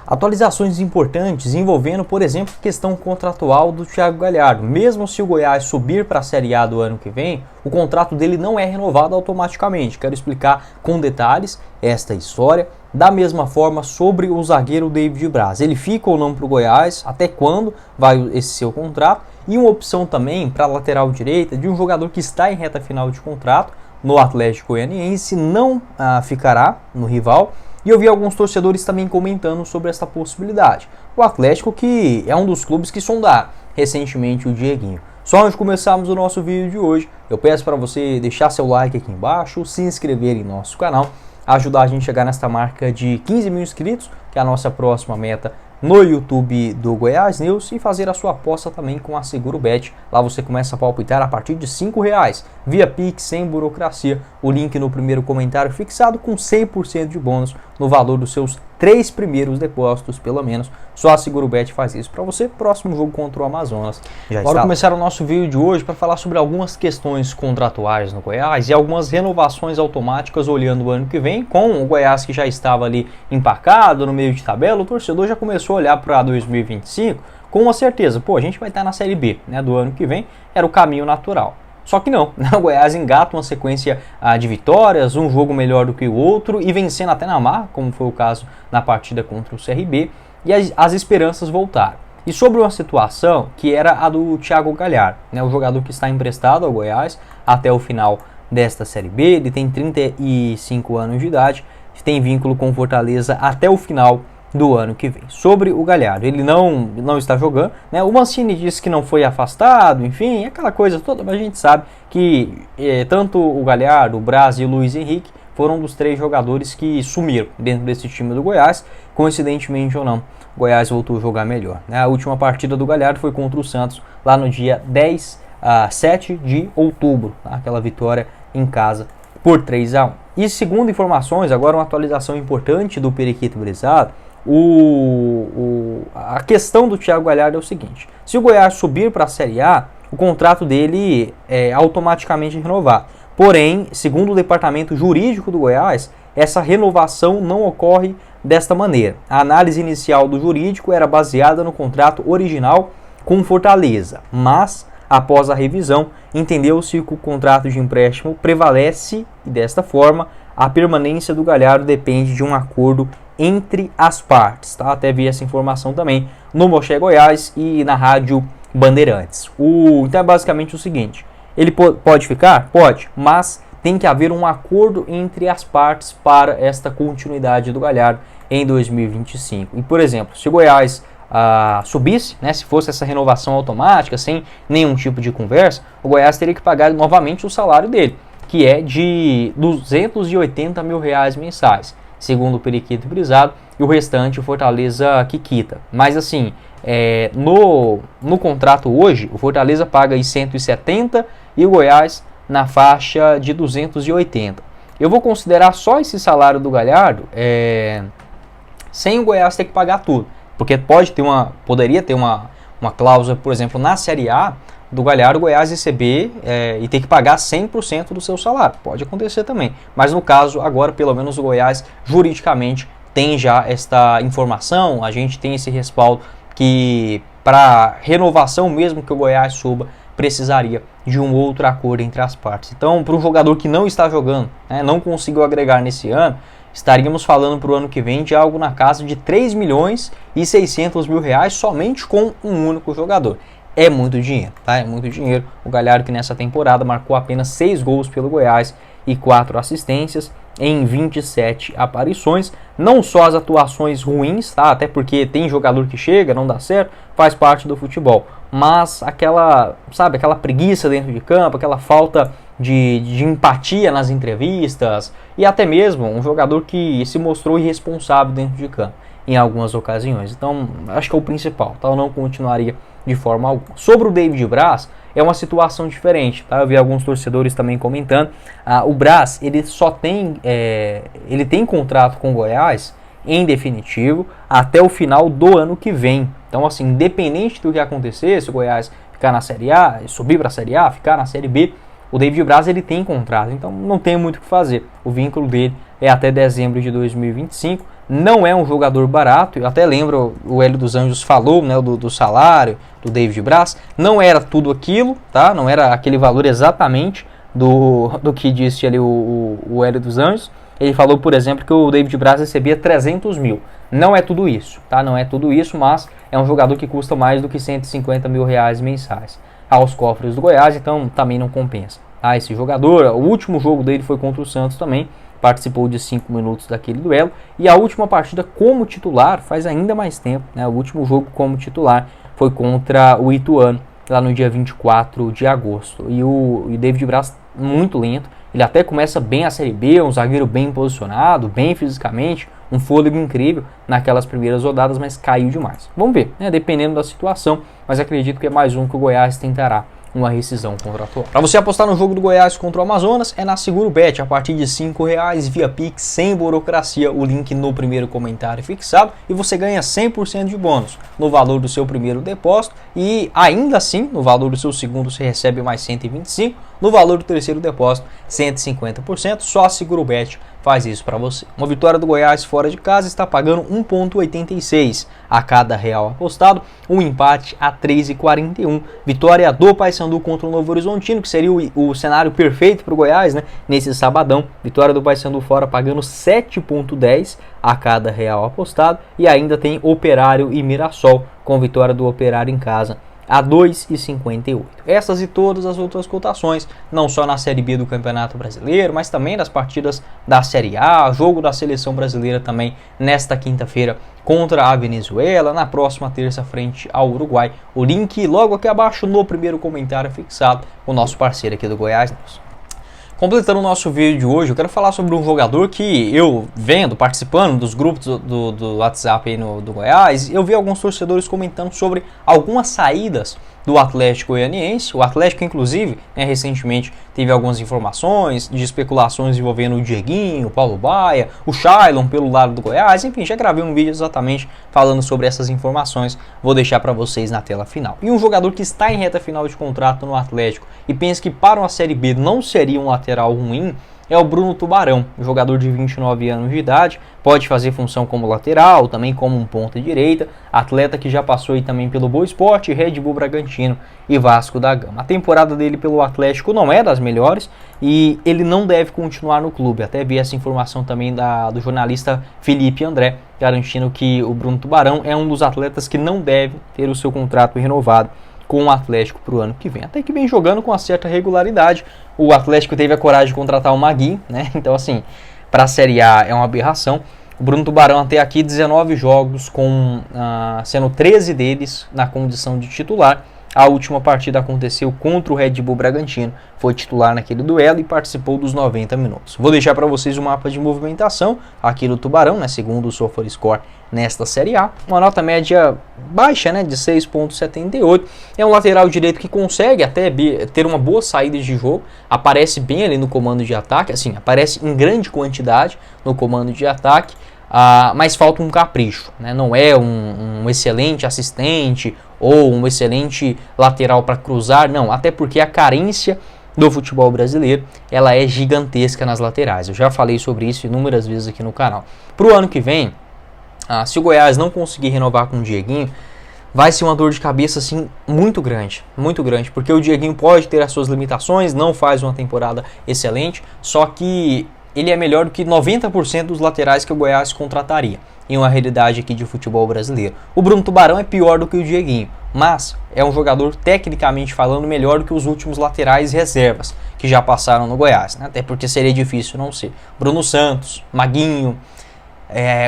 Atualizações importantes envolvendo, por exemplo, a questão contratual do Thiago Galhardo. Mesmo se o Goiás subir para a Série A do ano que vem, o contrato dele não é renovado automaticamente. Quero explicar com detalhes esta história. Da mesma forma, sobre o zagueiro David Braz. Ele fica ou não para o Goiás, até quando vai esse seu contrato. E uma opção também para a lateral direita de um jogador que está em reta final de contrato no Atlético Goianiense, não ficará no rival. E eu vi alguns torcedores também comentando sobre essa possibilidade. O Atlético, que é um dos clubes que sondaram recentemente o Dieguinho. Só antes de começarmos o nosso vídeo de hoje, eu peço para você deixar seu like aqui embaixo, se inscrever em nosso canal, ajudar a gente a chegar nesta marca de 15 mil inscritos, que é a nossa próxima meta no YouTube do Goiás News, e fazer a sua aposta também com a SeguroBet. Lá você começa a palpitar a partir de R$5 via Pix, sem burocracia. O link no primeiro comentário fixado, com 100% de bônus no valor dos seus 3 primeiros depósitos, pelo menos. Só a SeguroBet faz isso para você. Próximo jogo contra o Amazonas. Bora começar o nosso vídeo de hoje para falar sobre algumas questões contratuais no Goiás e algumas renovações automáticas olhando o ano que vem. Com o Goiás que já estava ali empacado no meio de tabela, o torcedor já começou a olhar para 2025 com uma certeza. Pô, a gente vai estar na Série B, né, do ano que vem. Era o caminho natural. Só que não, o Goiás engata uma sequência de vitórias, um jogo melhor do que o outro e vencendo até na marra, como foi o caso na partida contra o CRB, e as esperanças voltaram. E sobre uma situação que era a do Thiago Galhardo, né, o jogador que está emprestado ao Goiás até o final desta Série B, ele tem 35 anos de idade, tem vínculo com Fortaleza até o final do ano que vem. Sobre o Galhardo, ele não está jogando, né? O Mancini disse que não foi afastado, enfim, aquela coisa toda, mas a gente sabe que tanto o Galhardo, o Braz e o Luiz Henrique foram dos 3 jogadores que sumiram dentro desse time do Goiás, coincidentemente ou não. O Goiás voltou a jogar melhor, né? A última partida do Galhardo foi contra o Santos, lá no dia 7 de outubro, tá? Aquela vitória em casa por 3-1. E segundo informações, agora uma atualização importante do Periquito Brisado, a questão do Thiago Galhardo é o seguinte: se o Goiás subir para a Série A, o contrato dele é automaticamente renovado. Porém, segundo o departamento jurídico do Goiás, essa renovação não ocorre desta maneira. A análise inicial do jurídico era baseada no contrato original com Fortaleza, mas após a revisão, entendeu-se que o contrato de empréstimo prevalece e desta forma a permanência do Galhardo depende de um acordo entre as partes, tá? Até vi essa informação também no Moché Goiás e na Rádio Bandeirantes. Então é basicamente o seguinte: ele pode ficar? Pode, mas tem que haver um acordo entre as partes para esta continuidade do Galhardo em 2025. E, por exemplo, se o Goiás subisse, né, se fosse essa renovação automática, sem nenhum tipo de conversa, o Goiás teria que pagar novamente o salário dele, que é de R$280 mil mensais, segundo o Periquito Brisado, e o restante o Fortaleza que quita. Mas assim, no contrato hoje, o Fortaleza paga aí 170 e o Goiás na faixa de 280. Eu vou considerar só esse salário do Galhardo sem o Goiás ter que pagar tudo, porque poderia ter uma cláusula, por exemplo, na Série A do Galhardo, o Goiás receber e ter que pagar 100% do seu salário. Pode acontecer também. Mas no caso, agora, pelo menos o Goiás, juridicamente, tem já esta informação. A gente tem esse respaldo que, para renovação mesmo que o Goiás suba, precisaria de um outro acordo entre as partes. Então, para um jogador que não está jogando, né, não conseguiu agregar nesse ano, estaríamos falando para o ano que vem de algo na casa de R$3.600.000 somente com um único jogador. É muito dinheiro, tá? É muito dinheiro. O Galhardo, que nessa temporada marcou apenas 6 gols pelo Goiás e 4 assistências em 27 aparições. Não só as atuações ruins, tá? Até porque tem jogador que chega, não dá certo, faz parte do futebol. Mas aquela preguiça dentro de campo, aquela falta de empatia nas entrevistas e até mesmo um jogador que se mostrou irresponsável dentro de campo em algumas ocasiões. Então, acho que é o principal, tá? Eu não continuaria de forma alguma. Sobre o David Braz, é uma situação diferente, tá? Eu vi alguns torcedores também comentando. O Braz, ele tem contrato com o Goiás em definitivo até o final do ano que vem. Então, assim, independente do que acontecer, se o Goiás ficar na Série A, subir para a Série A, ficar na Série B, o David Braz ele tem contrato, então não tem muito o que fazer. O vínculo dele é até dezembro de 2025. Não é um jogador barato, eu até lembro, o Hélio dos Anjos falou, né, do salário do David Braz, não era tudo aquilo, tá? Não era aquele valor exatamente do que disse ali o Hélio dos Anjos. Ele falou, por exemplo, que o David Braz recebia 300 mil. Não é tudo isso, tá? Não é tudo isso, mas é um jogador que custa mais do que 150 mil reais mensais aos cofres do Goiás, então também não compensa. Ah, esse jogador, o último jogo dele foi contra o Santos também, participou de 5 minutos daquele duelo, e a última partida como titular faz ainda mais tempo, né? O último jogo como titular foi contra o Ituano, lá no dia 24 de agosto. E o David Braz muito lento, ele até começa bem a Série B, um zagueiro bem posicionado, bem fisicamente, um fôlego incrível naquelas primeiras rodadas, mas caiu demais. Vamos ver, né? Dependendo da situação, mas acredito que é mais um que o Goiás tentará uma rescisão contratual. Para você apostar no jogo do Goiás contra o Amazonas, é na SeguroBet, a partir de R$5 via Pix, sem burocracia, o link no primeiro comentário fixado, e você ganha 100% de bônus no valor do seu primeiro depósito, e ainda assim, no valor do seu segundo você recebe mais 125, no valor do terceiro depósito, 150%, só a SeguroBet faz isso para você. Uma vitória do Goiás fora de casa está pagando 1,86 a cada real apostado, um empate a 3,41. Vitória do Paysandu contra o Novo Horizontino, que seria o cenário perfeito para o Goiás, né? Nesse sabadão, vitória do Paysandu fora pagando 7,10 a cada real apostado, e ainda tem Operário e Mirassol, com vitória do Operário em casa a 2,58. Essas e todas as outras cotações, não só na Série B do Campeonato Brasileiro, mas também das partidas da Série A, jogo da Seleção Brasileira também nesta quinta-feira contra a Venezuela, na próxima terça frente ao Uruguai. O link logo aqui abaixo no primeiro comentário fixado, o nosso parceiro aqui do Goiás News. Completando o nosso vídeo de hoje, eu quero falar sobre um jogador que eu vendo, participando dos grupos do WhatsApp aí do Goiás, eu vi alguns torcedores comentando sobre algumas saídas do Atlético Goianiense. O Atlético, inclusive, recentemente teve algumas informações de especulações envolvendo o Dieguinho, o Paulo Baia, o Shailon pelo lado do Goiás. Enfim, já gravei um vídeo exatamente falando sobre essas informações. Vou deixar para vocês na tela final. E um jogador que está em reta final de contrato no Atlético e pensa que para uma Série B não seria um lateral ruim, é o Bruno Tubarão, jogador de 29 anos de idade, pode fazer função como lateral, também como um ponta direita, atleta que já passou aí também pelo Boa Esporte, Red Bull Bragantino e Vasco da Gama. A temporada dele pelo Atlético não é das melhores e ele não deve continuar no clube. Até vi essa informação também do jornalista Felipe André, garantindo que o Bruno Tubarão é um dos atletas que não deve ter o seu contrato renovado com o Atlético para o ano que vem. Até que vem jogando com uma certa regularidade. O Atlético teve a coragem de contratar o Maguinho, né? Então, assim, para a Série A é uma aberração. O Bruno Tubarão até aqui 19 jogos, sendo 13 deles na condição de titular. A última partida aconteceu contra o Red Bull Bragantino, foi titular naquele duelo e participou dos 90 minutos. Vou deixar para vocês o mapa de movimentação aqui do Tubarão, né, segundo o SofaScore nesta Série A. Uma nota média baixa, né, de 6,78. É um lateral direito que consegue até ter uma boa saída de jogo, aparece bem ali no comando de ataque, assim, aparece em grande quantidade no comando de ataque. Mas falta um capricho, né? Não é um excelente assistente ou um excelente lateral para cruzar, não, até porque a carência do futebol brasileiro ela é gigantesca nas laterais. Eu já falei sobre isso inúmeras vezes aqui no canal. Para o ano que vem, se o Goiás não conseguir renovar com o Dieguinho, vai ser uma dor de cabeça assim muito grande, porque o Dieguinho pode ter as suas limitações, não faz uma temporada excelente, só que ele é melhor do que 90% dos laterais que o Goiás contrataria em uma realidade aqui de futebol brasileiro. O Bruno Tubarão é pior do que o Dieguinho, mas é um jogador tecnicamente falando melhor do que os últimos laterais reservas que já passaram no Goiás, né? Até porque seria difícil não ser. Bruno Santos, Maguinho,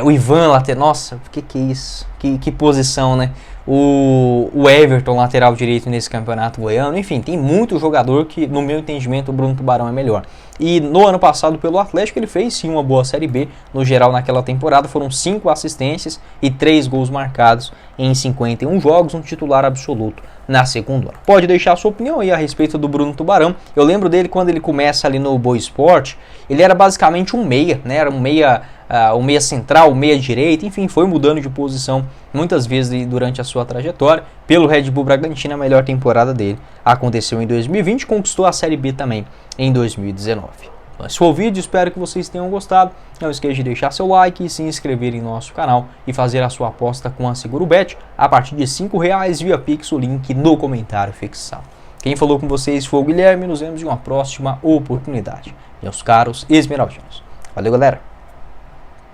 o Ivan lateral, nossa, que é isso? Que posição, né? O Everton, lateral direito nesse campeonato goiano. Enfim, tem muito jogador que, no meu entendimento, o Bruno Tubarão é melhor. E no ano passado, pelo Atlético, ele fez sim uma boa Série B. No geral, naquela temporada, foram 5 assistências e 3 gols marcados em 51 jogos, um titular absoluto na segunda hora. Pode deixar a sua opinião aí a respeito do Bruno Tubarão. Eu lembro dele quando ele começa ali no Boa Esporte, ele era basicamente um meia, né? Era um meia central, um meia direita, enfim, foi mudando de posição muitas vezes durante a sua trajetória. Pelo Red Bull Bragantino, a melhor temporada dele aconteceu em 2020, conquistou a Série B também em 2019. Esse foi o vídeo, espero que vocês tenham gostado. Não esqueça de deixar seu like, se inscrever em nosso canal e fazer a sua aposta com a SeguroBet a partir de R$5 via Pix, o link no comentário fixado. Quem falou com vocês foi o Guilherme, nos vemos em uma próxima oportunidade. Meus caros esmeraldinos. Valeu, galera!